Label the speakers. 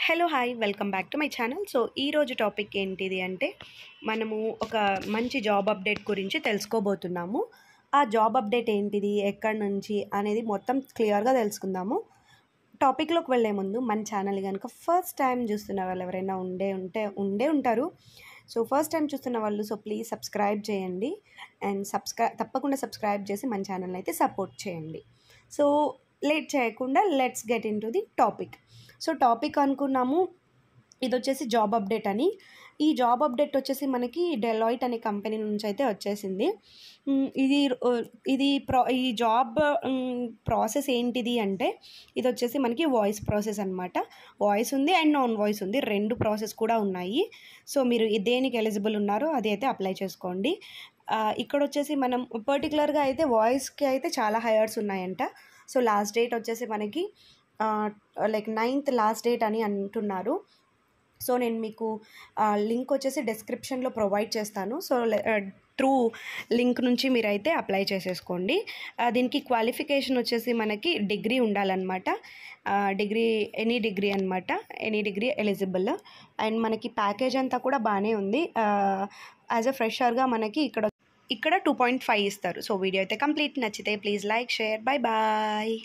Speaker 1: Hello hi welcome back to my channel. So ఈరోజు topic ఏంటిది అంటే మనము ఒక మంచి జాబ్ అప్డేట్ గురించి తెలుసుకోబోతున్నాము. ఆ జాబ్ అప్డేట్ ఏంటిది, ఎక్కడి నుంచి అనేది మొత్తం క్లియర్గా తెలుసుకుందాము. టాపిక్లోకి వెళ్ళే ముందు మన ఛానల్ కనుక ఫస్ట్ టైం చూస్తున్న వాళ్ళు ఎవరైనా ఉండే ఉంటారు. సో ఫస్ట్ టైం చూస్తున్న వాళ్ళు ప్లీజ్ సబ్స్క్రైబ్ చేయండి అండ్ తప్పకుండా సబ్స్క్రైబ్ చేసి మన ఛానల్ అయితే సపోర్ట్ చేయండి. సో లేట్ చేయకుండా let's get in to the topic. So topic అనుకున్నాము, ఇది వచ్చేసి జాబ్ అప్డేట్ అని. ఈ జాబ్ అప్డేట్ వచ్చేసి మనకి డెలాయిట్ అనే కంపెనీ నుంచి అయితే వచ్చేసింది. ఈ జాబ్ ప్రాసెస్ ఏంటిది అంటే ఇది వచ్చేసి మనకి వాయిస్ ప్రాసెస్ అనమాట. వాయిస్ ఉంది అండ్ నాన్ వాయిస్ ఉంది, రెండు ప్రాసెస్ కూడా ఉన్నాయి. సో మీరు దేనికి ఎలిజిబుల్ ఉన్నారో అది అయితే అప్లై చేసుకోండి. ఇక్కడ వచ్చేసి మనం పర్టికులర్గా అయితే వాయిస్కి అయితే చాలా హైయర్స్ ఉన్నాయంట. సో లాస్ట్ డేట్ వచ్చేసి మనకి లైక్ 9th లాస్ట్ డేట్ అని అంటున్నారు. సో నేను మీకు లింక్ వచ్చేసి డిస్క్రిప్షన్లో ప్రొవైడ్ చేస్తాను. సో త్రూ లింక్ నుంచి మీరైతే అప్లై చేసేసుకోండి. దీనికి క్వాలిఫికేషన్ వచ్చేసి మనకి డిగ్రీ ఉండాలన్నమాట. Any degree eligible. అండ్ మనకి ప్యాకేజ్ అంతా కూడా బాగానే ఉంది. యాజ్ అ ఫ్రెషర్గా మనకి ఇక్కడ 2.5 ఇస్తారు. సో వీడియో అయితే కంప్లీట్ నచ్చితే ప్లీజ్ లైక్, షేర్, బాయ్.